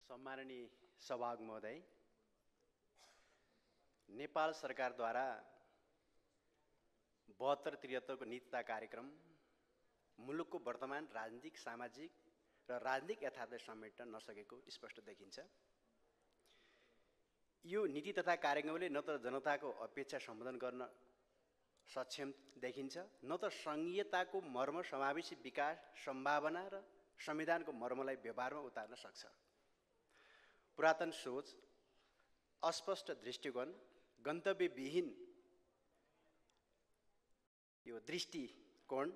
सम्माननीय सभामुख महोदय, नेपाल सरकारद्वारा 72-73 को नीति तथा कार्यक्रम मुलुकको वर्तमान राजनीतिक, सामाजिक र राजनीतिक यथार्थलाई समेट्न नसकेको स्पष्ट देखिन्छ। यो नीति तथा कार्यक्रमले न त जनताको अपेक्षा सम्बोधन गर्न सक्षम देखिन्छ, न त संघीयताको मर्म, समावेशी विकास, सम्भावना र संविधानको मर्मलाई व्यवहारमा उतार्न सक्छ। पुरातन सोच, अस्पष्ट दृष्टिकोण, गन्तव्यविहीन यो दृष्टिकोण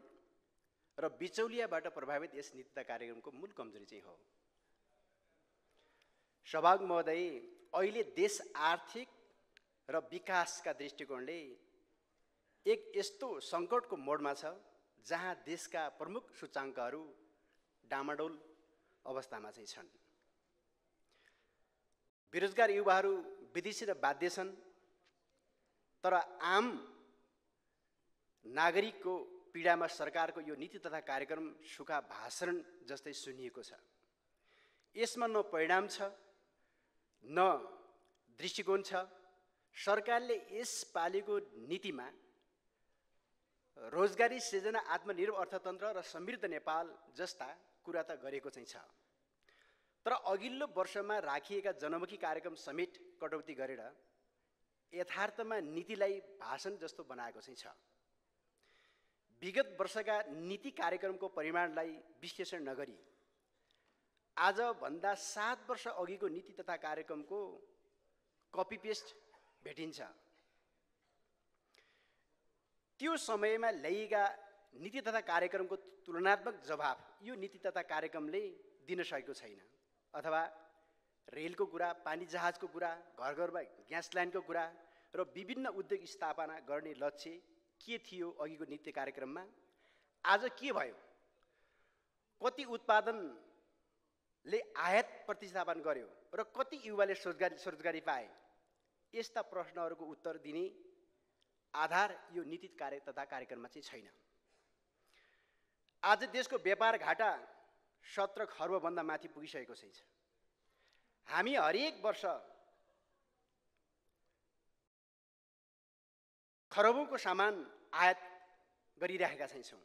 र बिचौलियाबाट प्रभावित यस नीति तथा कार्यक्रमको मूल कमजोरी चाहिँ हो। सभामुख महोदय, अहिले देश आर्थिक र विकासका दृष्टिकोणले एक यस्तो सङ्कटको मोडमा छ जहाँ देशका प्रमुख सूचाङ्कहरू डामाडोल अवस्थामा चाहिँ छन्। बेरोजगार युवाहरू विदेशी र बाध्य छन्, तर आम नागरिकको पीडामा सरकारको यो नीति तथा कार्यक्रम सुखा भाषण जस्तै सुनिएको छ। यसमा न परिणाम छ, न दृष्टिकोण छ। सरकारले यसपालिको नीतिमा रोजगारी सृजना, आत्मनिर्भर अर्थतन्त्र र समृद्ध नेपाल जस्ता कुरा त गरेको चाहिँ छ, तर अघिल्लो वर्षमा राखिएका जनमुखी कार्यक्रम समेत कटौती गरेर यथार्थमा नीतिलाई भाषण जस्तो बनाएको चाहिँ छ। विगत वर्षका नीति कार्यक्रमको परिमाणलाई विश्लेषण नगरी आजभन्दा 7 वर्ष अघिको नीति तथा कार्यक्रमको कपी पेस्ट भेटिन्छ। त्यो समयमा ल्याइएका नीति तथा कार्यक्रमको तुलनात्मक जवाफ यो नीति तथा कार्यक्रमले दिन सकेको छैन। अथवा रेलको कुरा, पानी जहाजको कुरा, घर घरमा ग्यास लाइनको कुरा र विभिन्न उद्योग स्थापना गर्ने लक्ष्य के थियो अघिको नीति कार्यक्रममा, आज के भयो? कति उत्पादनले आयात प्रतिस्थापन गर्यो र कति युवाले रोजगारी पाए? यस्ता प्रश्नहरूको उत्तर दिने आधार यो नीति तथा कार्यक्रममा चाहिँ छैन। आज देशको व्यापार घाटा 17 खर्बभन्दा माथि पुगिसकेको छ। हामी हरेक वर्ष खरबौंको सामान आयात गरिरहेका छौँ।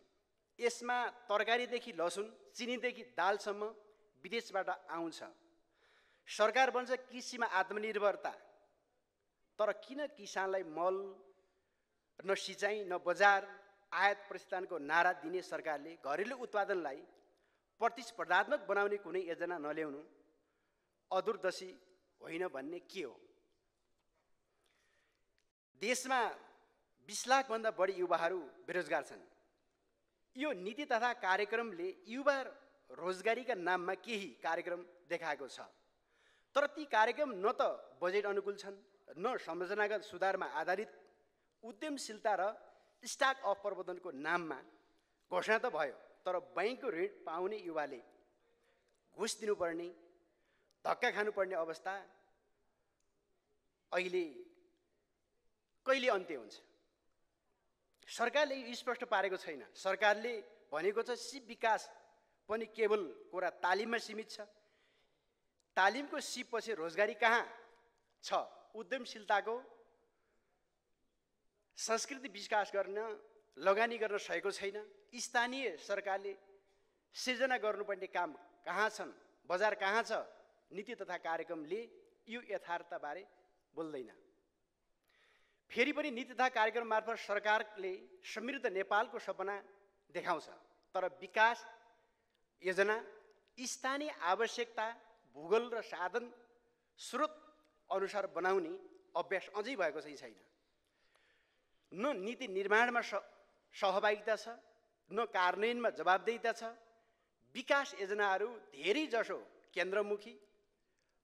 यसमा तरकारीदेखि लसुन, चिनीदेखि दालसम्म विदेशबाट आउँछ। सरकार भन्छ कृषिमा आत्मनिर्भरता, तर किन किसानलाई मल, न सिँचाइ, न बजार, आयात प्रतिस्थापनको नारा दिने सरकारले घरेलु उत्पादनलाई प्रतिस्पर्धात्मक बनाउने कुनै योजना नल्याउनु अदूरदर्शी होइन भन्ने के हो? देशमा 20 लाखभन्दा बढी युवाहरू बेरोजगार छन्। यो नीति तथा कार्यक्रमले युवा रोजगारीका नाममा केही कार्यक्रम देखाएको छ, तर ती कार्यक्रम न त बजेट अनुकूल छन्, न संरचनागत सुधारमा आधारित उद्यमशीलता र स्टार्ट अप प्रबन्धनको नाममा घोषणा त भयो, तर बैंकको ऋण पाउने युवाले घुस दिनुपर्ने, धक्का खानुपर्ने अवस्था अहिले कहिले अन्त्य हुन्छ? सरकारले स्पष्ट पारेको छैन। सरकारले भनेको छ सिप विकास पनि केवल कुरा तालिममा सीमित छ। तालिमको सिपपछि रोजगारी कहाँ छ? उद्यमशीलताको संस्कृति विकास गर्न, लगानी गर्न सकेको छैन। स्थानीय सरकारले सिर्जना गर्नुपर्ने काम कहाँ छन्? बजार कहाँ छ? नीति तथा कार्यक्रमले यो यथार्थबारे बोल्दैन। फेरि पनि नीति तथा कार्यक्रम मार्फत सरकारले समृद्ध नेपालको सपना देखाउँछ, तर विकास योजना स्थानीय आवश्यकता, भूगोल र साधन स्रोत अनुसार बनाउने अभ्यास अझै भएको चाहिँ छैन। न नीति निर्माणमा सहभागिता छ, न कार्यान्वयनमा जवाबदेहिता छ। विकास योजनाहरू धेरै जसो केन्द्रमुखी,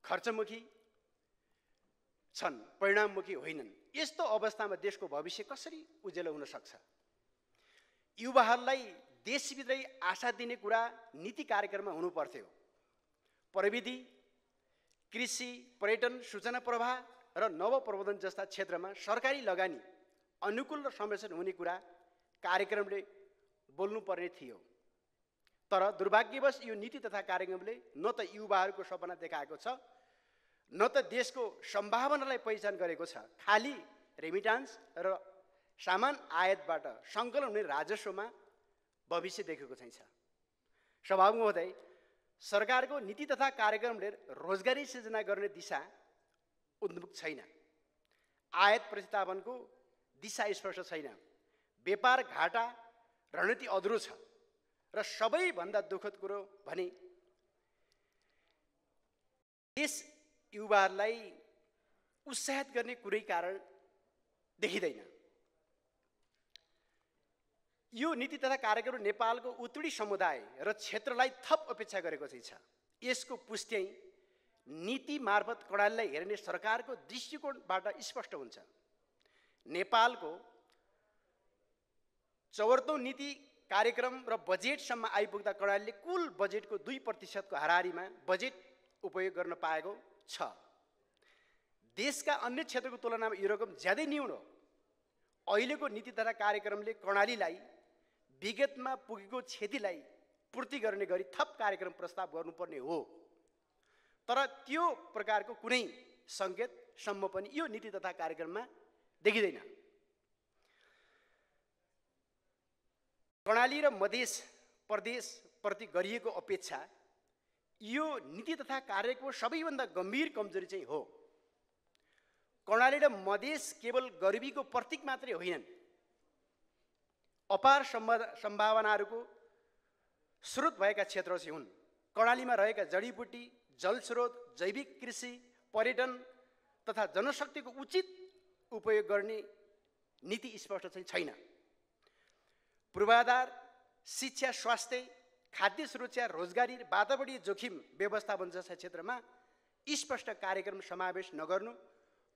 खर्चमुखी छन्, परिणाममुखी होइनन्। यस्तो अवस्थामा देशको भविष्य कसरी उज्यालो हुन सक्छ? युवाहरूलाई देशभित्रै आशा दिने कुरा नीति कार्यक्रममा हुनु पर्थ्यो। प्रविधि, कृषि, पर्यटन, सूचना प्रवाह र नवप्रबोधन जस्ता क्षेत्रमा सरकारी लगानी अनुकूल र संरक्षण हुने कुरा कार्यक्रमले बोल्नुपर्ने थियो। तर दुर्भाग्यवश यो नीति तथा कार्यक्रमले न त युवाहरूको सपना देखाएको छ, न त देशको सम्भावनालाई पहिचान गरेको छ। खाली रेमिटान्स र सामान आयातबाट सङ्कलन हुने राजस्वमा भविष्य देखेको छैन। सभामुख महोदय, सरकारको नीति तथा कार्यक्रमले रोजगारी सृजना गर्ने दिशा उन्मुख छैन। आयात प्रतिस्थापनको दिशा स्पष्ट छैन। व्यापार घाटा रणनीति अधुरो छ र सबैभन्दा दुःखद कुरो भने देश युवाहरूलाई उत्साहित गर्ने कुनै कारण देखिँदैन। यो नीति तथा कार्यक्रम नेपालको उत्पीडित समुदाय र क्षेत्रलाई थप अपेक्षा गरेको चाहिँ छ। यसको पुष्टि नीति मार्फत कर्णालीलाई हेर्ने सरकारको दृष्टिकोणबाट स्पष्ट हुन्छ। नेपालको 74औं नीति कार्यक्रम र बजेटसम्म आइपुग्दा कर्णालीले कुल बजेटको 2% को हाराहारीमा बजेट उपयोग गर्न पाएको छ। देशका अन्य क्षेत्रको तुलनामा यो रकम ज्यादै न्यून हो। अहिलेको नीति तथा कार्यक्रमले कर्णालीलाई विगतमा पुगेको क्षतिलाई पूर्ति गर्ने गरी थप कार्यक्रम प्रस्ताव गर्नुपर्ने हो, तर त्यो प्रकारको कुनै सङ्केतसम्म पनि यो नीति तथा कार्यक्रममा देखिँदैन। कर्णाली र मध्य प्रदेश प्रति गरिएको अपेक्षा यो नीति तथा कार्यक्रमको सबैभन्दा गम्भीर कमजोरी चाहिँ हो। कर्णाली र मधेस केवल गरिबीको प्रतीक मात्रै होइनन्, अपार सम्भावनाहरूको स्रोत भएका क्षेत्र चाहिँ हुन्। कर्णालीमा रहेका जडीबुटी, जलस्रोत, जैविक कृषि, पर्यटन तथा जनशक्तिको उचित उपयोग गर्ने नीति स्पष्ट चाहिँ छैन। पूर्वाधार, शिक्षा, स्वास्थ्य, खाद्य सुरक्षा, रोजगारी, वातावरणीय जोखिम व्यवस्थापन जस्ता क्षेत्रमा स्पष्ट कार्यक्रम समावेश नगर्नु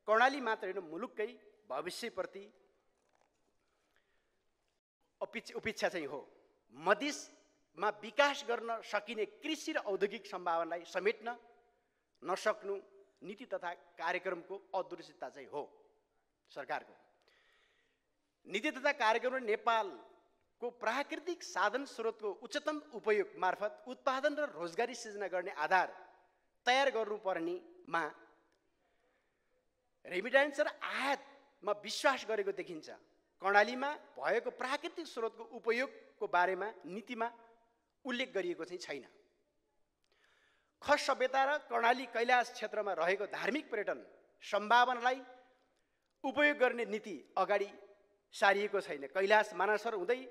कर्णाली मात्र होइन, मुलुककै भविष्यप्रति उपेक्षा चाहिँ हो। मधेसमा विकास गर्न सकिने कृषि र औद्योगिक सम्भावनालाई समेट्न नसक्नु नीति तथा कार्यक्रमको अदूरदर्शिता चाहिँ हो। सरकारको नीति तथा कार्यक्रमले नेपालको प्राकृतिक साधन स्रोतको उच्चतम उपयोग मार्फत उत्पादन र रोजगारी सृजना गर्ने आधार तयार गर्नुपर्नेमा रेमिट्यान्स र आयातमा विश्वास गरेको देखिन्छ। कर्णालीमा भएको प्राकृतिक स्रोतको उपयोगको बारेमा नीतिमा उल्लेख गरिएको चाहिँ छैन। खस सभ्यता र कर्णाली कैलाश क्षेत्रमा रहेको धार्मिक पर्यटन सम्भावनालाई उपयोग गर्ने नीति अगाडि सारिएको छैन। कैलाश मानसर हुँदै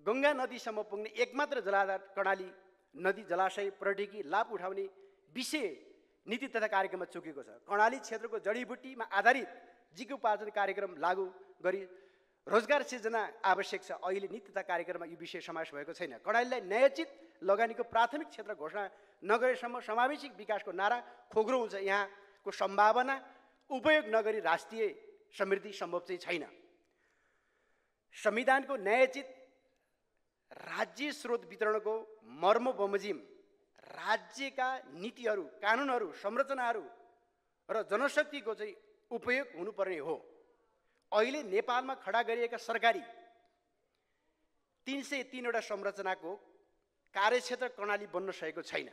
गङ्गा नदीसम्म पुग्ने एकमात्र जलाधार कर्णाली नदी जलाशय पर्यटकी लाभ उठाउने विषय नीति तथा कार्यक्रममा चुकेको छ। कर्णाली क्षेत्रको जडीबुटीमा आधारित जीविकोपार्जन कार्यक्रम लागू गरी रोजगार सृजना आवश्यक छ। अहिले नीति तथा कार्यक्रममा यो विषय समावेश भएको छैन। कर्णालीलाई न्यायोचित लगानीको प्राथमिक क्षेत्र घोषणा नगरेसम्म समावेशिक विकासको नारा खोक्रो हुन्छ। यहाँको सम्भावना उपयोग नगरी राष्ट्रिय समृद्धि सम्भव चाहिँ छैन। संविधानको न्यायोचित राज्य स्रोत वितरणको मर्म बमोजिम राज्यका नीतिहरू, कानुनहरू, संरचनाहरू र जनशक्तिको चाहिँ उपयोग हुनुपर्ने हो। अहिले नेपालमा खडा गरिएका सरकारी 303 वटा संरचनाको कार्यक्षेत्र कर्णाली बन्न सकेको छैन।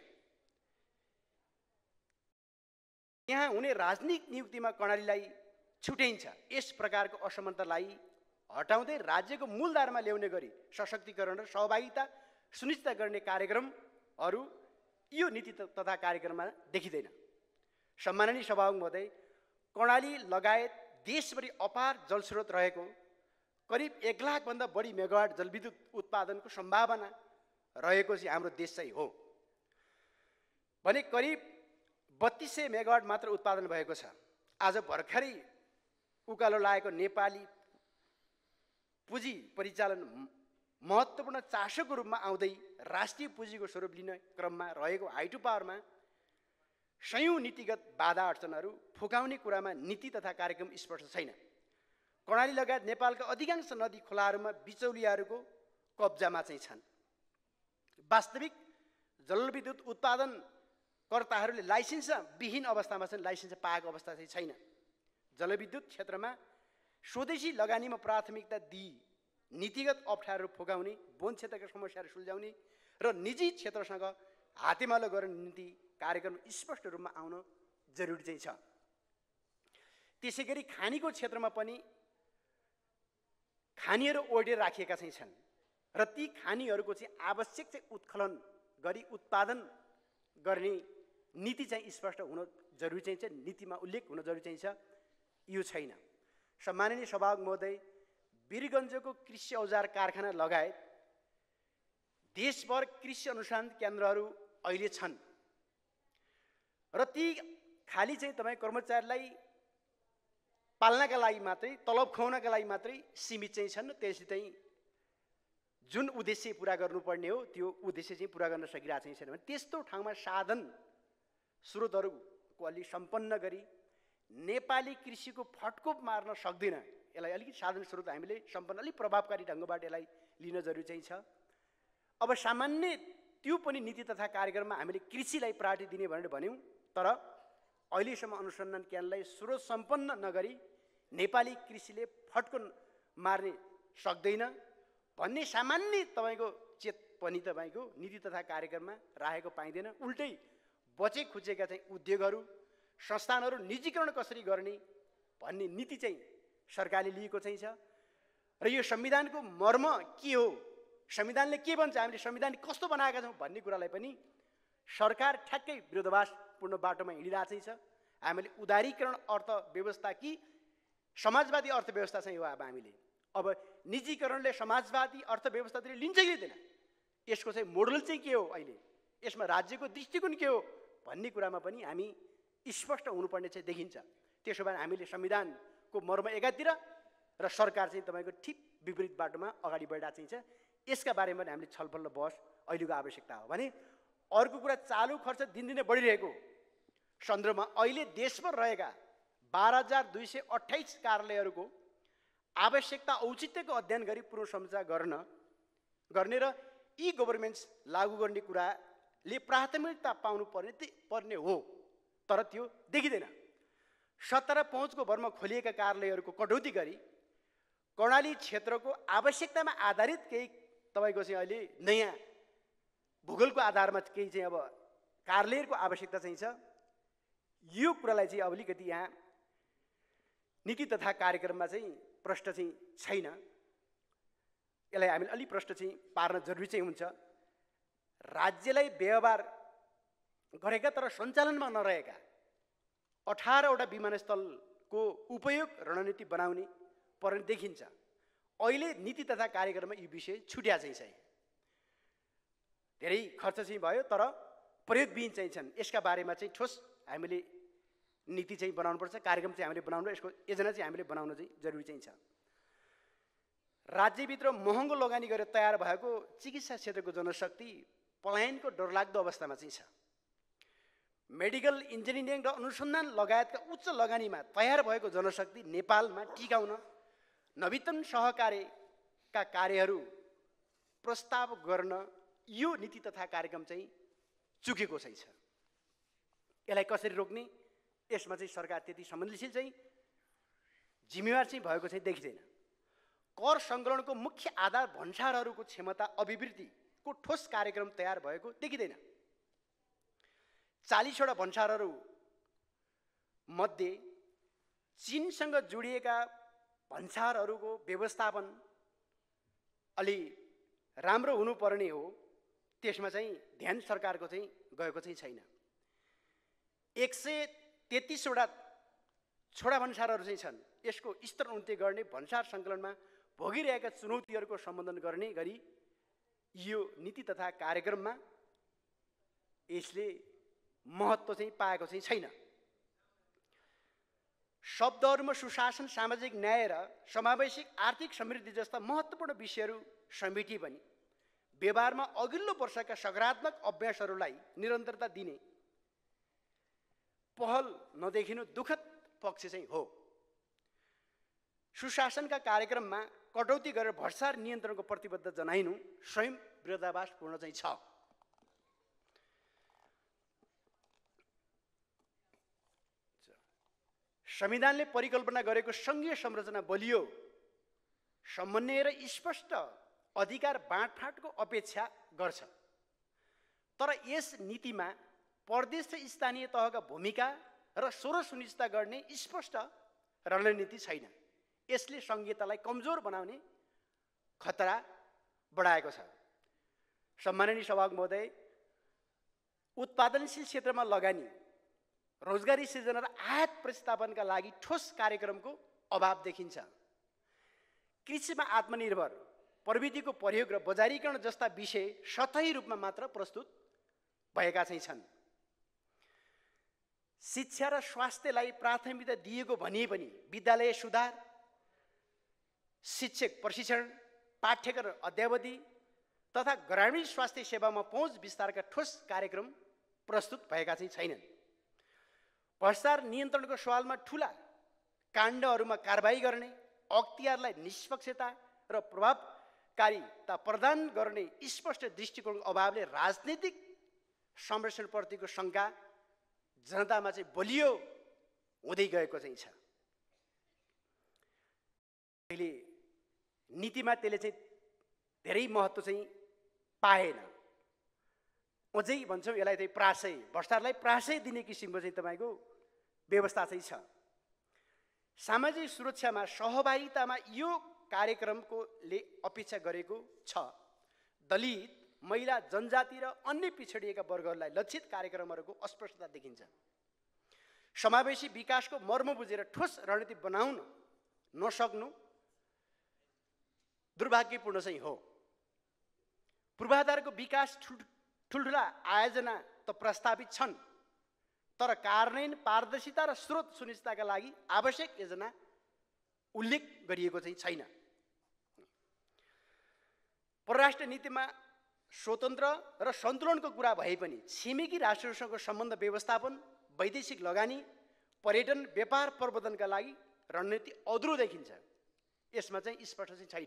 यहाँ हुने राजनीतिक नियुक्तिमा कर्णालीलाई छुट्याइन्छ। यस प्रकारको असमानतालाई हटाउँदै राज्यको मूलधारमा ल्याउने गरी सशक्तिकरण र सहभागिता सुनिश्चित गर्ने कार्यक्रमहरू यो नीति तथा कार्यक्रममा देखिँदैन। सम्माननीय सभामुख महोदय, कर्णाली लगायत देशभरि अपार जलस्रोत रहेको करिब 1 लाखभन्दा बढी मेगावाट जलविद्युत उत्पादनको सम्भावना रहेको चाहिँ हाम्रो देश चाहिँ हो भने करिब 3200 मेगावाट मात्र उत्पादन भएको छ। आज भर्खरै उकालो लागेको नेपाली पुँजी परिचालन महत्त्वपूर्ण चासोको रूपमा आउँदै राष्ट्रिय पुँजीको स्वरूप लिने क्रममा रहेको हाइड्रो पावरमा सयौं नीतिगत बाधा अडचनहरू फुकाउने कुरामा नीति तथा कार्यक्रम स्पष्ट छैन। कर्णाली लगायत नेपालका अधिकांश नदी खोलाहरूमा बिचौलियाहरूको कब्जामा चाहिँ छन्। वास्तविक जलविद्युत उत्पादनकर्ताहरूले लाइसेन्स विहीन अवस्थामा छन्, लाइसेन्स पाएको अवस्था चाहिँ छैन। जलविद्युत क्षेत्रमा स्वदेशी लगानीमा प्राथमिकता दिई नीतिगत अप्ठ्यारो फुकाउने, वन क्षेत्रका समस्याहरू सुल्झाउने र निजी क्षेत्रसँग हातेमालो गर्ने नीति कार्यक्रम स्पष्ट रूपमा आउन जरुरी चाहिँ छ। त्यसैगरी खानीको क्षेत्रमा पनि खानीहरू ओर्डेर राखिएका चाहिँ छन् र ती खानीहरूको चाहिँ आवश्यक चाहिँ उत्खनन गरी उत्पादन गर्ने नीति चाहिँ स्पष्ट हुन जरुरी चाहिँ छ, नीतिमा उल्लेख हुन जरुरी चाहिँ छ। यो छैन। सम्माननीय सभामुख महोदय, वीरगञ्जको कृषि औजार कारखाना लगायत देशभर कृषि अनुसन्धान केन्द्रहरू अहिले छन् र ती खाली चाहिँ तपाईँ कर्मचारीलाई पाल्नका लागि मात्रै, तलब खुवाउनका लागि मात्रै सीमित चाहिँ छन्। त्यसले चाहिँ जुन उद्देश्य पुरा गर्नुपर्ने हो त्यो उद्देश्य चाहिँ पुरा गर्न सकिरहेको चाहिँ छैन भने त्यस्तो ठाउँमा साधन स्रोतहरूको अलि सम्पन्न गरी नेपाली कृषिको फटको मार्न सक्दैन। यसलाई अलिकति साधन स्रोत हामीले सम्पन्न अलिक प्रभावकारी ढङ्गबाट यसलाई लिन जरुरी चाहिँ छ। अब सामान्य त्यो पनि नीति तथा कार्यक्रममा हामीले कृषिलाई प्रायोरिटी दिने भनेर भन्यौँ, तर अहिलेसम्म अनुसन्धान केन्द्रलाई स्रोत सम्पन्न नगरी नेपाली कृषिले फटको मार्ने सक्दैन भन्ने सामान्य तपाईँको चेत पनि तपाईँको नीति तथा कार्यक्रममा राखेको पाइँदैन। उल्टै बचे खुचेका चाहिँ उद्योगहरू, संस्थानहरू निजीकरण कसरी गर्ने भन्ने नीति चाहिँ सरकारले लिएको चाहिँ छ र यो संविधानको मर्म के हो, संविधानले के भन्छ, हामीले संविधान कस्तो बनाएका छौँ भन्ने कुरालाई पनि सरकार ठ्याक्कै विरोधाभासपूर्ण बाटोमा हिँडिरहेको चाहिँ छ। हामीले उदारीकरण अर्थव्यवस्था कि समाजवादी अर्थव्यवस्था चाहिँ हो। अब निजीकरणले समाजवादी अर्थव्यवस्थातिर लिन्छ कि लिँदैन, यसको चाहिँ मोडल चाहिँ के हो, अहिले यसमा राज्यको दृष्टिकोण के हो भन्ने कुरामा पनि हामी स्पष्ट हुनुपर्ने चाहिँ देखिन्छ। त्यसो भए हामीले संविधानको मर्म एकातिर र सरकार चाहिँ तपाईँको ठिक विपरीत बाटोमा अगाडि बढिरहेको चाहिँ छ। यसका बारेमा हामीले छलफल र बहस अहिलेको आवश्यकता हो भने अर्को कुरा चालु खर्च दिनदिनै बढिरहेको सन्दर्भमा अहिले देशभर रहेका 12,228 कार्यालयहरूको आवश्यकता औचित्यको अध्ययन गरी पूर्व समीक्षा गर्ने र ई गभर्नेन्स लागू गर्ने कुराले प्राथमिकता पाउनु पर्ने हो, तर त्यो देखिँदैन। 17 पहुँचको भरमा खोलिएका कार्यालयहरूको कटौती गरी कर्णाली क्षेत्रको आवश्यकतामा आधारित केही तपाईँको चाहिँ अहिले नयाँ भूगोलको आधारमा केही चाहिँ अब कार्यालयहरूको आवश्यकता चाहिँ छ। यो कुरालाई चाहिँ अब अलिकति यहाँ नीति तथा कार्यक्रममा चाहिँ प्रश्न चाहिँ छैन। यसलाई हामीले अलि प्रश्न चाहिँ पार्न जरुरी चाहिँ हुन्छ। राज्यलाई व्यवहार गरेका तर सञ्चालनमा नरहेका 18वटा विमानस्थलको उपयोग रणनीति बनाउने पर्ने देखिन्छ। अहिले नीति तथा कार्यक्रममा यो विषय छुट्या चाहिँ छैन। धेरै खर्च चाहिँ भयो तर प्रयोगविहीन चाहिँ छन्। यसका बारेमा चाहिँ ठोस हामीले नीति चाहिँ बनाउनुपर्छ, कार्यक्रम चाहिँ हामीले बनाउनु, यसको योजना चाहिँ हामीले बनाउन चाहिँ जरुरी चाहिँ छ। राज्यभित्र महँगो लगानी गरेर तयार भएको चिकित्सा क्षेत्रको जनशक्ति पलायनको डरलाग्दो अवस्थामा चाहिँ छ। मेडिकल इन्जिनियरिङ र अनुसन्धान लगायतका उच्च लगानीमा तयार भएको जनशक्ति नेपालमा टिकाउन नवीनतम सहकार्यका कार्यहरू प्रस्ताव गर्न यो नीति तथा कार्यक्रम चाहिँ चुकेको चाहिँ छ। यसलाई कसरी रोक्ने, यसमा चाहिँ सरकार त्यति संवेदनशील चाहिँ जिम्मेवार चाहिँ भएको चाहिँ देखिँदैन। कर सङ्कलनको मुख्य आधार भन्सारहरूको क्षमता अभिवृद्धिको ठोस कार्यक्रम तयार भएको देखिँदैन। 40वटा भन्सारहरू मध्ये चीनसँग जोडिएका भन्सारहरूको व्यवस्थापन अलि राम्रो हुनुपर्ने हो, त्यसमा चाहिँ ध्यान सरकारको चाहिँ गएको चाहिँ छैन। 133वटा छोडा भन्सारहरू चाहिँ छन्। यसको स्तर उन्नति गर्ने भन्सार सङ्कलनमा भोगिरहेका चुनौतीहरूको सम्बोधन गर्ने गरी यो नीति तथा कार्यक्रममा यसले महत्त्व चाहिँ पाएको चाहिँ छैन। शब्दहरूमा सुशासन, सामाजिक न्याय र समावेशिक आर्थिक समृद्धि जस्ता महत्त्वपूर्ण विषयहरू समेटी पनि व्यवहारमा अघिल्लो वर्षका सकारात्मक अभ्यासहरूलाई निरन्तरता दिने पहल नदेखिनु दुःखद पक्ष चाहिँ हो। सुशासनका कार्यक्रममा कटौती गरेर भ्रष्टाचार नियन्त्रणको प्रतिबद्धता जनाइनु स्वयं विरोधाभासपूर्ण चाहिँ छ। संविधानले परिकल्पना गरेको सङ्घीय संरचना बलियो समन्वय र स्पष्ट अधिकार बाँडफाँडको अपेक्षा गर्छ। तर यस नीतिमा प्रदेश र स्थानीय तहका भूमिका र स्वर सुनिश्चित गर्ने स्पष्ट रणनीति छैन। यसले संघीयतालाई कमजोर बनाउने खतरा बढाएको छ। सम्माननीय सभामुख महोदय, उत्पादनशील क्षेत्रमा लगानी, रोजगारी सृजना र आयात प्रतिस्थापनका लागि ठोस कार्यक्रमको अभाव देखिन्छ। कृषिमा आत्मनिर्भर, प्रविधिको प्रयोग र बजारीकरण जस्ता विषय सतही रूपमा मात्र प्रस्तुत भएका चाहिँ छन्। शिक्षा र स्वास्थ्यलाई प्राथमिकता दिएको भनिए पनि विद्यालय सुधार, शिक्षक प्रशिक्षण, पाठ्यक्रम अद्यावधि तथा ग्रामीण स्वास्थ्य सेवामा पहुँच विस्तारका ठोस कार्यक्रम प्रस्तुत भएका चाहिँ छैनन्। भ्रष्टाचार नियन्त्रणको सवालमा ठुला काण्डहरूमा कारबाही गर्ने, अख्तियारलाई निष्पक्षता र प्रभावकारिता प्रदान गर्ने स्पष्ट दृष्टिकोणको अभावले राजनीतिक संरक्षणप्रतिको शङ्का जनतामा चाहिँ बलियो हुँदै गएको चाहिँ छ। अहिले नीतिमा त्यसले चाहिँ धेरै महत्त्व चाहिँ पाएन। अझै भन्छौँ यसलाई चाहिँ प्रासै, भ्रष्टाचारलाई प्रासै दिने किसिमको चाहिँ तपाईँको व्यवस्था चाहिँ छ। सामाजिक सुरक्षामा सहभागितामा यो कार्यक्रमकोले अपेक्षा गरेको छ। दलित, महिला, जनजाति र अन्य पिछडिएका वर्गहरूलाई लक्षित कार्यक्रमहरूको अस्पष्टता देखिन्छ। समावेशी विकासको मर्म बुझेर ठोस रणनीति बनाउन नसक्नु दुर्भाग्यपूर्ण चाहिँ हो। पूर्वाधारको विकास ठुल्ठुला आयोजना त प्रस्तावित छन्, तर कार्यान्वयन, पारदर्शिता र स्रोत सुनिश्चितताका लागि आवश्यक योजना उल्लेख गरिएको चाहिँ छैन। परराष्ट्र नीतिमा स्वतन्त्र र सन्तुलनको कुरा भए पनि छिमेकी राष्ट्रहरूसँग सम्बन्ध व्यवस्थापन, वैदेशिक लगानी, पर्यटन, व्यापार प्रवर्धनका लागि रणनीति अधुरो देखिन्छ। यसमा चाहिँ स्पष्ट चाहिँ छैन।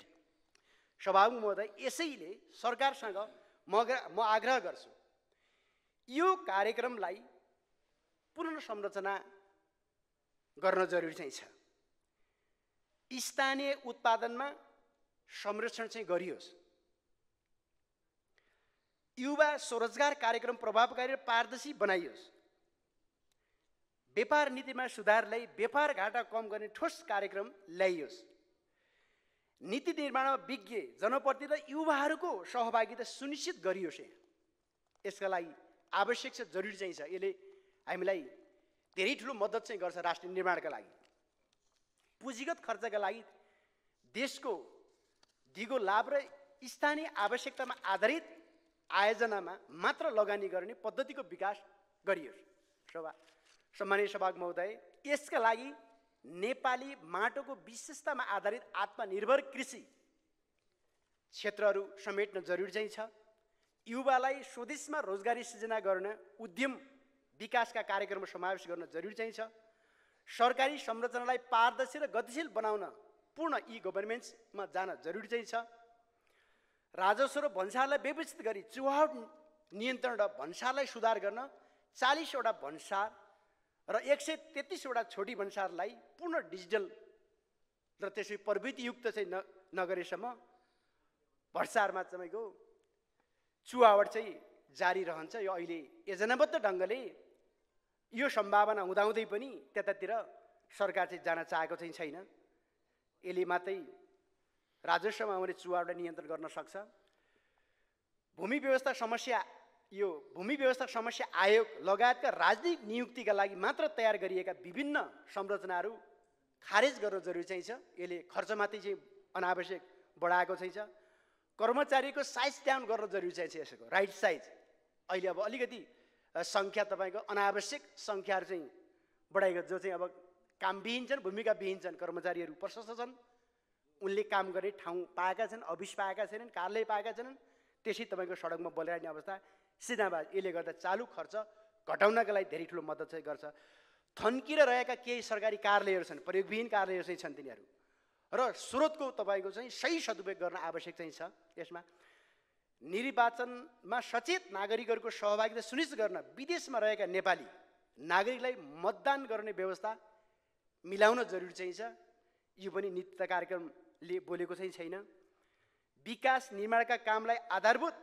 सभामुख महोदय, यसैले सरकारसँग म आग्रह गर्छु, यो कार्यक्रमलाई पुनर्संरचना गर्न जरुरी चाहिँ छ। स्थानीय उत्पादनमा संरक्षण चाहिँ गरियोस्। युवा स्वरोजगार कार्यक्रम प्रभावकारी र पारदर्शी बनाइयोस्। व्यापार नीतिमा सुधारलाई व्यापार घाटा कम गर्ने ठोस कार्यक्रम ल्याइयोस्। नीति निर्माणमा विज्ञ, जनप्रतिनिधि र युवाहरूको सहभागिता सुनिश्चित गरियोस्। यसका लागि आवश्यक छ, जरुरी चाहिँ छ। यसले हामीलाई धेरै ठुलो मद्दत चाहिँ गर्छ राष्ट्र निर्माणका लागि। पुँजीगत खर्चका लागि देशको दिगो लाभ र स्थानीय आवश्यकतामा आधारित आयोजनामा मात्र लगानी गर्ने पद्धतिको विकास गरियोस्। सम्माननीय सभामुख महोदय, यसका लागि नेपाली माटोको विशेषतामा आधारित आत्मनिर्भर कृषि क्षेत्रहरू समेट्न जरुरी चाहिँ छ। युवालाई स्वदेशमा रोजगारी सृजना गर्न उद्यम विकासका कार्यक्रममा समावेश गर्न जरुरी चाहिँ छ। सरकारी संरचनालाई पारदर्शी र गतिशील बनाउन पूर्ण ई-गभर्नेन्समा जान जरुरी चाहिँ छ। राजस्व र भन्सारलाई व्यवस्थित गरी चुहावट नियन्त्रण र भन्सारलाई सुधार गर्न 40वटा भन्सार र 133वटा छोटी भन्सारलाई पूर्ण डिजिटल र त्यसै प्रविधियुक्त चाहिँ नगरेसम्म भ्रष्टाचारमा तपाईँको चुहावट चाहिँ जारी रहन्छ। यो अहिले योजनाबद्ध ढङ्गले यो सम्भावना हुँदाहुँदै पनि त्यतातिर सरकार चाहिँ जान चाहेको चाहिँ छैन। यसले मात्रै राजस्वमा आउने चुहावट नियन्त्रण गर्न सक्छ। भूमि व्यवस्था समस्या, यो भूमि व्यवस्था समस्या आयोग लगायतका राजनीतिक नियुक्तिका लागि मात्र तयार गरिएका विभिन्न संरचनाहरू खारेज गर्न जरुरी चाहिँ छ। यसले खर्चमाथि चाहिँ अनावश्यक बढाएको चाहिँ छ। कर्मचारीको साइज डाउन गर्न जरुरी चाहिँ छ। यसको राइट साइज अहिले अब अलिकति सङ्ख्या तपाईँको अनावश्यक सङ्ख्याहरू चाहिँ बढाएको, जो चाहिँ अब कामविहीन छन्, भूमिकाविहीन छन्, कर्मचारीहरू प्रशस्त छन्, उनले काम गर्ने ठाउँ पाएका छन्, अफिस पाएका छैनन्, कार्यालय पाएका छैनन्, त्यसै तपाईँको सडकमा बोलाइने अवस्था सिधाबाद। यसले गर्दा चालु खर्च घटाउनका लागि धेरै ठुलो मद्दत चाहिँ गर्छ। थन्किएर रहेका केही सरकारी कार्यालयहरू छन्, प्रयोगविहीन कार्यालयहरू चाहिँ छन्, तिनीहरू र स्रोतको तपाईँको चाहिँ सही सदुपयोग गर्न आवश्यक चाहिँ छ। यसमा निर्वाचनमा सचेत नागरिकहरूको सहभागिता सुनिश्चित गर्न विदेशमा रहेका नेपाली नागरिकलाई मतदान गर्ने व्यवस्था मिलाउन जरुरी चाहिँ छ। यो पनि नीति कार्यक्रम ले बोलेको चाहिँ छैन। विकास निर्माणका कामलाई आधारभूत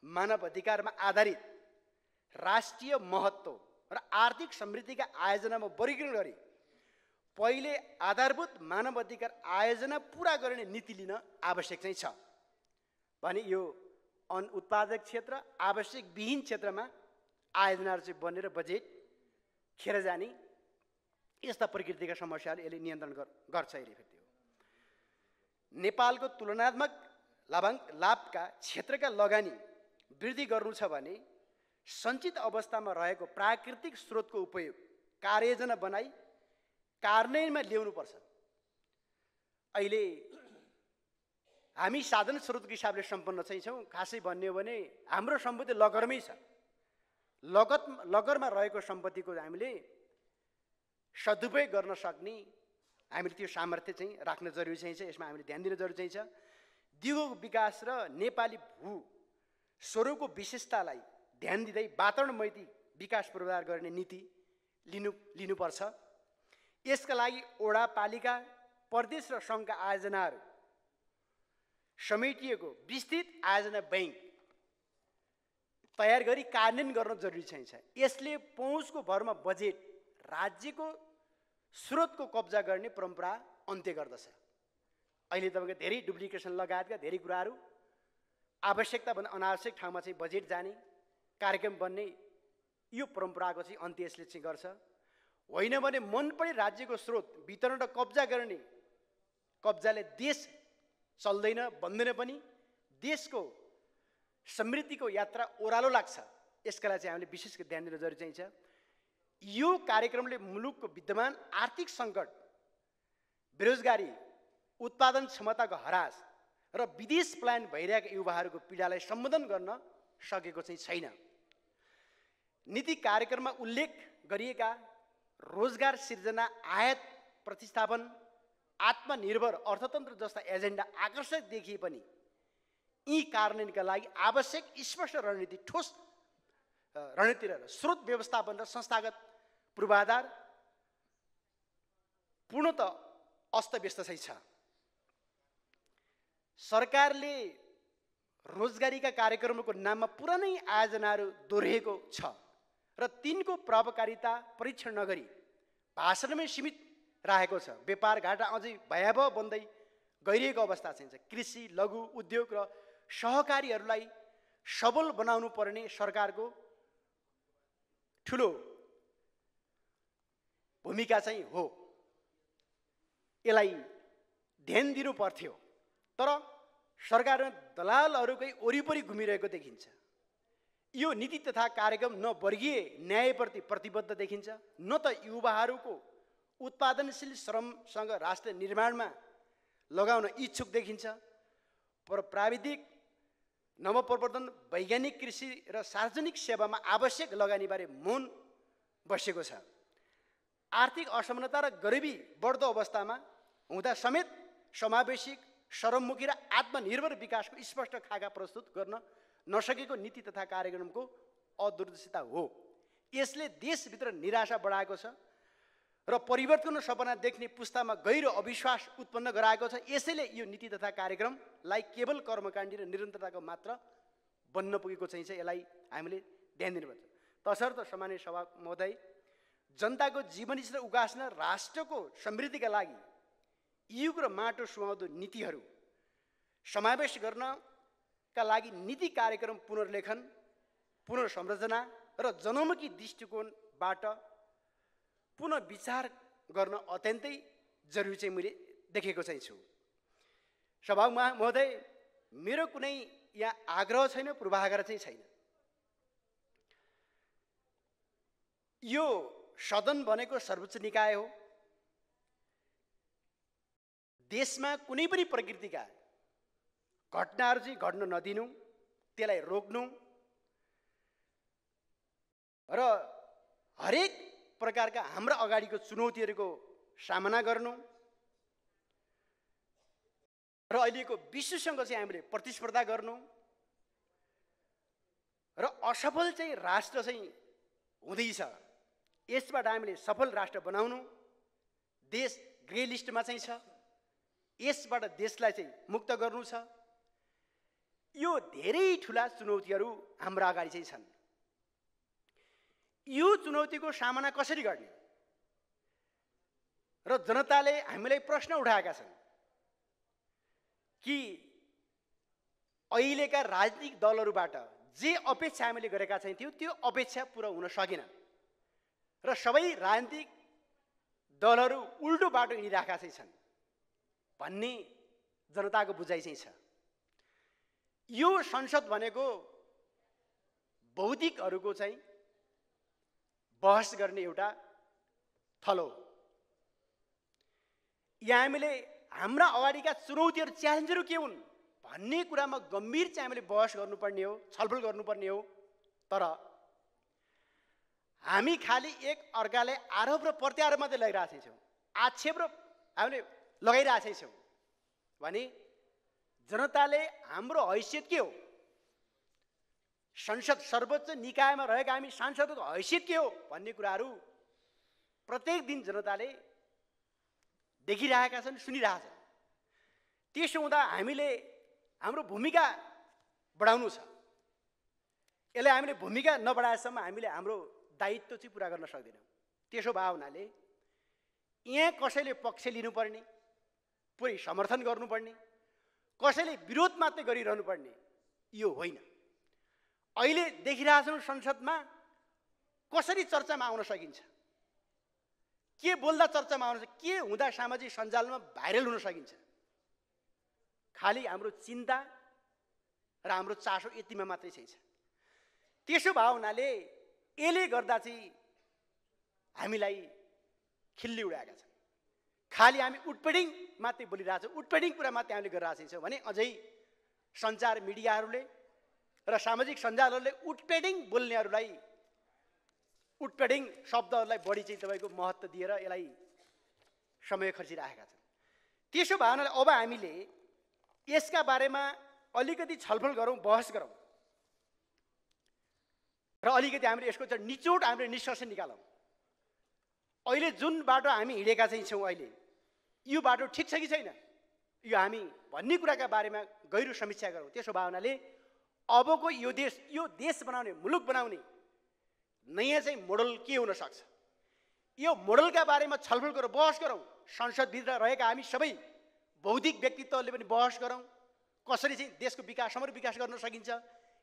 मानव अधिकारमा आधारित राष्ट्रिय महत्त्व र आर्थिक समृद्धिका आयोजनामा वर्गीकरण गरी पहिले आधारभूत मानव अधिकार आयोजना पुरा गर्ने नीति लिन आवश्यक चाहिँ छ भने यो अनुत्पादक क्षेत्र आवश्यक विहीन क्षेत्रमा आयोजनाहरू चाहिँ बनेर बजेट खेर जाने यस्ता प्रकृतिका समस्याहरू यसले नियन्त्रण गर्छ। अहिले फेरि त्यो नेपालको तुलनात्मक लाभका क्षेत्रका लगानी वृद्धि गर्नु छ भने सञ्चित अवस्थामा रहेको प्राकृतिक स्रोतको उपयोग कार्ययोजना बनाई कार्यान्वयनमा ल्याउनुपर्छ। अहिले हामी साधन स्रोतको हिसाबले सम्पन्न चाहिँ छौँ। खासै भन्ने हो भने हाम्रो सम्पत्ति लगरमै छ। लगरमा रहेको सम्पत्तिको हामीले सदुपयोग गर्न सक्ने हामीले त्यो सामर्थ्य चाहिँ राख्न जरुरी चाहिँ छ। यसमा हामीले ध्यान दिन जरुरी चाहिँ छ। दिगोको विकास र नेपाली भू स्वरूपको विशेषतालाई ध्यान दिँदै वातावरण मैत्री विकास पूर्वाधार गर्ने नीति लिनुपर्छ। यसका लागि ओडा पालिका प्रदेश र सङ्घका आयोजनाहरू समेटिएको विस्तृत आयोजना बैंक तयार गरी कार्यान्वयन गर्न जरुरी छ। यसले पहुँचको भरमा बजेट राज्यको स्रोतको कब्जा गर्ने परम्परा अन्त्य गर्दछ। अहिले तपाईँको धेरै डुप्लिकेसन लगायतका धेरै कुराहरू आवश्यकताभन्दा अनावश्यक ठाउँमा चाहिँ बजेट जाने कार्यक्रम बन्ने यो परम्पराको चाहिँ अन्त्य यसले चाहिँ गर्छ। होइन भने मन पनि राज्यको स्रोत वितरण र कब्जा गर्ने कब्जाले देश चल्दैन बन्दैन पनि देशको समृद्धिको यात्रा ओह्रालो लाग्छ। यसका लागि चाहिँ हामीले विशेष ध्यान दिन जरुरी चाहिँ छ। यो कार्यक्रमले मुलुकको विद्यमान आर्थिक सङ्कट, बेरोजगारी, उत्पादन क्षमताको ह्रास र विदेश पलायन भइरहेका युवाहरूको पीडालाई सम्बोधन गर्न सकेको चाहिँ छैन। नीति कार्यक्रममा उल्लेख गरिएका रोजगार सिर्जना, आयात प्रतिस्थापन, आत्मनिर्भर अर्थतन्त्र जस्ता एजेन्डा आकर्षक देखिए पनि यी कार्यान्वयनका लागि आवश्यक स्पष्ट रणनीति, ठोस रणनीति र स्रोत व्यवस्थापन र संस्थागत पूर्वाधार पूर्णतः अस्तव्यस्त चाहिँ छ। सरकारले रोजगारीका कार्यक्रमको नाममा पुरानै आयोजनाहरू दोहोरिएको छ र तिनको प्रभावकारिता परीक्षण नगरी भाषणमै सीमित राखेको छ। व्यापार घाटा अझै भयावह बन्दै गइरहेको अवस्था चाहिँ छ। कृषि, लघु उद्योग र सहकारीहरूलाई सबल बनाउनु पर्ने सरकारको ठुलो भूमिका चाहिँ हो। यसलाई ध्यान दिनु पर्थ्यो तर सरकार दलालहरूकै वरिपरि घुमिरहेको देखिन्छ। यो नीति तथा कार्यक्रम न वर्गीय न्यायप्रति प्रतिबद्ध देखिन्छ न त युवाहरूको उत्पादनशील श्रमसँग राष्ट्र निर्माणमा लगाउन इच्छुक देखिन्छ। प्राविधिक नवप्रवर्तन, वैज्ञानिक कृषि र सार्वजनिक सेवामा आवश्यक लगानीबारे मौन बसेको छ। आर्थिक असमानता र गरिबी बढ्दो अवस्थामा हुँदा समेत समावेशिक, सर्वमुखी र आत्मनिर्भर विकासको स्पष्ट खाका प्रस्तुत गर्न नसकेको नीति तथा कार्यक्रमको अदूरदर्शिता हो। यसले देशभित्र निराशा बढाएको छ र परिवर्तनको सपना देख्ने पुस्तामा गहिरो अविश्वास उत्पन्न गराएको छ। यसैले यो नीति तथा कार्यक्रमलाई केवल कर्मकाण्डी र निरन्तरताको मात्र बन्न पुगेको चाहिँ यसलाई हामीले ध्यान दिनुपर्छ। तसर्थ सामान्य सभा महोदय, जनताको जीवनस्तर उकास्न राष्ट्रको समृद्धिका लागि युग र माटो सुहाउँदो नीतिहरू समावेश गर्नका लागि नीति कार्यक्रम पुनर्लेखन, पुनर्संरचना र जनमुखी दृष्टिकोणबाट पुनः विचार गर्न अत्यन्तै जरुरी चाहिँ मैले देखेको चाहिँ छु। सभा महोदय, मेरो कुनै यहाँ आग्रह छैन, पूर्वाग्रह चाहिँ छैन। यो सदन भनेको सर्वोच्च निकाय हो। देशमा कुनै पनि प्रकृतिका घटनाहरू चाहिँ घट्न नदिनु, त्यसलाई रोक्नु र हरेक प्रकारका हाम्रा अगाडिको चुनौतीहरूको सामना गर्नु र अहिलेको विश्वसँग चाहिँ हामीले प्रतिस्पर्धा गर्नु र असफल चाहिँ राष्ट्र चाहिँ हुँदैछ, यसबाट हामीले सफल राष्ट्र बनाउनु। देश ग्रे लिस्टमा चाहिँ छ, यसबाट देशलाई चाहिँ मुक्त गर्नु छ। यो धेरै ठुला चुनौतीहरू हाम्रो अगाडि चाहिँ छन्। यो चुनौतीको सामना कसरी गर्ने र जनताले हामीलाई प्रश्न उठाएका छन् कि अहिलेका राजनीतिक दलहरूबाट जे अपेक्षा हामीले गरेका थियौँ त्यो अपेक्षा पुरा हुन सकेन र सबै राजनीतिक दलहरू उल्टो बाटो हिँडिरहेका चाहिँ छन् भन्ने जनताको बुझाइ चाहिँ छ। यो संसद भनेको बौद्धिकहरूको चाहिँ बहस गर्ने एउटा थलो। यहाँ हामीले हाम्रा अगाडिका चुनौतीहरू च्यालेन्जहरू के हुन् भन्ने कुरामा गम्भीर चाहिँ हामीले बहस गर्नुपर्ने हो, छलफल गर्नुपर्ने हो। तर हामी खालि एक अर्कालाई आरोप र प्रत्यारोप मात्रै लगाइरहेका छौँ, आक्षेप र हामीले लगाइरहेका छौँ भने जनताले हाम्रो हैसियत के हो, संसद सर्वोच्च निकायमा रहेका हामी सांसदको हैसियत के हो भन्ने कुराहरू प्रत्येक दिन जनताले देखिरहेका छन्, सुनिरहेका छन्। त्यसो हुँदा हामीले हाम्रो भूमिका बढाउनु छ। यसलाई हामीले भूमिका नबढाएसम्म हामीले हाम्रो दायित्व चाहिँ पुरा गर्न सक्दैनौँ। त्यसो भए हुनाले यहाँ कसैले पक्ष लिनुपर्ने, पुरै समर्थन गर्नुपर्ने, कसैले विरोध मात्रै गरिरहनु पर्ने यो होइन। अहिले देखिरहेछौँ संसदमा कसरी चर्चामा आउन सकिन्छ, के बोल्दा चर्चामा आउन सकिन्छ, के हुँदा सामाजिक सञ्जालमा भाइरल हुन सकिन्छ। खालि हाम्रो चिन्ता र हाम्रो चासो यतिमा मात्रै चाहिँ छ। त्यसो भए हुनाले यसले गर्दा चाहिँ हामीलाई खिल्ली उडाएका छन्। खालि हामी उटपेडिङ मात्रै बोलिरहेछौँ, उटपेडिङ कुरा मात्रै हामीले गरिरहेको छौँ भने अझै सञ्चार मिडियाहरूले र सामाजिक सञ्जालहरूले उटपेडिङ बोल्नेहरूलाई, उटपेडिङ शब्दहरूलाई बढी चाहिँ तपाईँको महत्त्व दिएर यसलाई समय खर्चिरहेका छन्। त्यसो भए हुनाले अब हामीले यसका बारेमा अलिकति छलफल गरौँ, बहस गरौँ र अलिकति हामीले यसको चाहिँ निचोड हामीले निष्कर्ष निकालौँ। अहिले जुन बाटो हामी हिँडेका चाहिँ छौँ, अहिले यो बाटो ठिक छ कि छैन, यो हामी भन्ने कुराका बारेमा गहिरो समीक्षा गरौँ। त्यसो भए हुनाले अबको यो देश बनाउने, मुलुक बनाउने नयाँ चाहिँ मोडल के हुन सक्छ, यो मोडलका बारेमा छलफल गरौँ, बहस गरौँ। संसदभित्र रहेका हामी सबै बौद्धिक व्यक्तित्वहरूले पनि बहस गरौँ, कसरी चाहिँ देशको विकास, समग्र विकास गर्न सकिन्छ।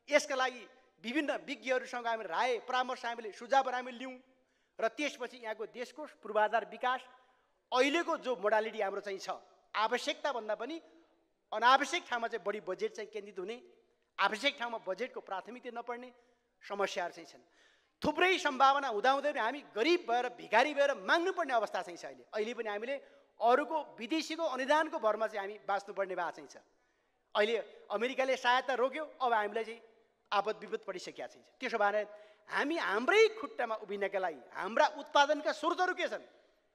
यसका लागि विभिन्न विज्ञहरूसँग हामी राय परामर्श, हामीले सुझावहरू हामीले लिउँ र त्यसपछि यहाँको देशको पूर्वाधार विकास, अहिलेको जो मोडालिटी हाम्रो चाहिँ छ, आवश्यकताभन्दा पनि अनावश्यक ठाउँमा चाहिँ बढी बजेट चाहिँ केन्द्रित हुने, आवश्यक ठाउँमा बजेटको प्राथमिकता नपर्ने समस्याहरू चाहिँ छन्। थुप्रै सम्भावना हुँदाहुँदै पनि हामी गरिब भएर, भिखारी भएर माग्नुपर्ने अवस्था चाहिँ छ। अहिले पनि हामीले अरूको विदेशीको अनुदानको भरमा चाहिँ हामी बाँच्नुपर्ने भएको चाहिँ छ। अहिले अमेरिकाले सहायता रोक्यो, अब हामीलाई चाहिँ आपद विपद परिसकेका छैन। त्यसो भए हामी हाम्रै खुट्टामा उभिनका लागि हाम्रा उत्पादनका स्रोतहरू के छन्,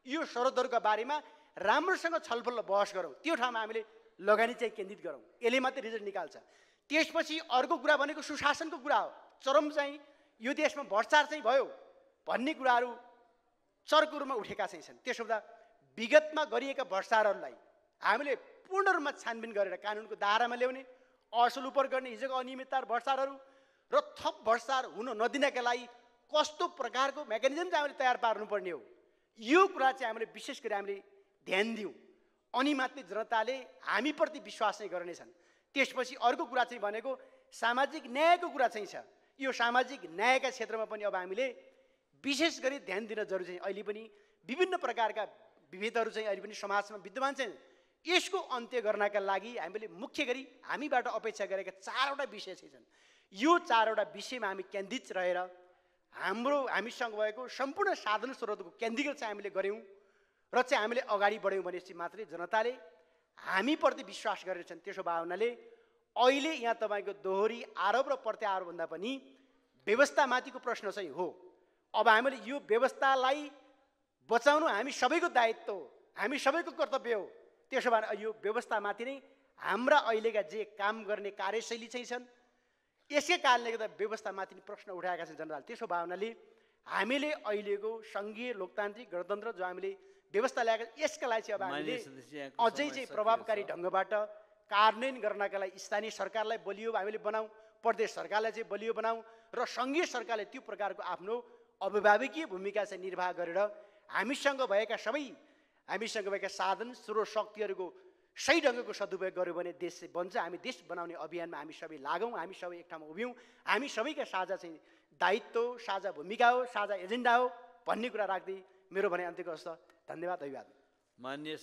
यो स्रोतहरूका बारेमा राम्रोसँग छलफल र बहस गरौँ। त्यो ठाउँमा हामीले लगानी चाहिँ केन्द्रित गरौँ, यसले मात्रै रिजल्ट निकाल्छ। त्यसपछि अर्को कुरा भनेको सुशासनको कुरा हो। चरम चाहिँ यो देशमा भ्रष्टाचार चाहिँ भयो भन्ने कुराहरू चर्को रूपमा उठेका चाहिँ छन्। त्यसो हुँदा विगतमा गरिएका भ्रष्टाचारहरूलाई हामीले पूर्ण रूपमा छानबिन गरेर कानुनको दायरामा ल्याउने, असल उपर गर्ने, हिजोको अनियमितता भ्रष्टाचारहरू र थप भ्रष्टाचार हुन नदिनका लागि कस्तो प्रकारको मेकानिजम चाहिँ हामीले तयार पार्नुपर्ने हो, यो कुरा चाहिँ हामीले विशेष गरी हामीले ध्यान दिउँ। अनि मात्रै जनताले हामीप्रति विश्वास चाहिँ गर्नेछन्। त्यसपछि अर्को कुरा चाहिँ भनेको सामाजिक न्यायको कुरा चाहिँ छ। यो सामाजिक न्यायका क्षेत्रमा पनि अब हामीले विशेष गरी ध्यान दिन जरुरी छ। अहिले पनि विभिन्न प्रकारका विभेदहरू चाहिँ अहिले पनि समाजमा विद्यमान छन्। यसको अन्त्य गर्नका लागि हामीले मुख्य गरी हामीबाट अपेक्षा गरेका 4वटा विषय चाहिँ छन्। यो 4वटा विषयमा हामी केन्द्रित रहेर हामीसँग भएको सम्पूर्ण साधन स्रोतको केन्द्रीकृत चाहिँ हामीले गऱ्यौँ र चाहिँ हामीले अगाडि बढ्यौँ भनेपछि मात्रै जनताले हामीप्रति विश्वास गरेका छन्। त्यसो भए हुनाले अहिले यहाँ तपाईँको दोहोरी आरोप र प्रत्यारोपभन्दा पनि व्यवस्थामाथिको प्रश्न चाहिँ हो। अब हामीले यो व्यवस्थालाई बचाउनु हामी सबैको दायित्व हो, हामी सबैको कर्तव्य हो। त्यसो भए यो व्यवस्थामाथि नै हाम्रा अहिलेका जे काम गर्ने कार्यशैली चाहिँ छन्, यसै कारणले गर्दा व्यवस्थामाथि नै प्रश्न उठाएका छन् जनताले। त्यसो भए हुनाले हामीले अहिलेको सङ्घीय लोकतान्त्रिक गणतन्त्र जो हामीले व्यवस्था ल्याएको यसका लागि चाहिँ अब हामीले माननीय सदस्य, यहाँको अझै समय चाहिँ सकिएको प्रभावकारी छ। ढङ्गबाट कार्यान्वयन गर्नका लागि स्थानीय सरकारलाई बलियो हामीले बनाऊ, प्रदेश सरकारलाई चाहिँ बलियो बनाऊ र सङ्घीय सरकारले त्यो प्रकारको आफ्नो अभिभावकीय भूमिका चाहिँ निर्वाह गरेर हामीसँग भएका साधन स्रोत शक्तिहरूको सही ढङ्गको सदुपयोग गर्यो भने देश चाहिँ बन्छ। हामी देश बनाउने अभियानमा हामी सबै लागौँ, हामी सबै एक ठाउँमा उभियौँ। हामी सबैका साझा चाहिँ दायित्व, साझा भूमिका हो, साझा एजेन्डा हो भन्ने कुरा राख्दै मेरो भनाइ अन्त्य गर्छ। धन्यवाद, अभिवादन। माननीय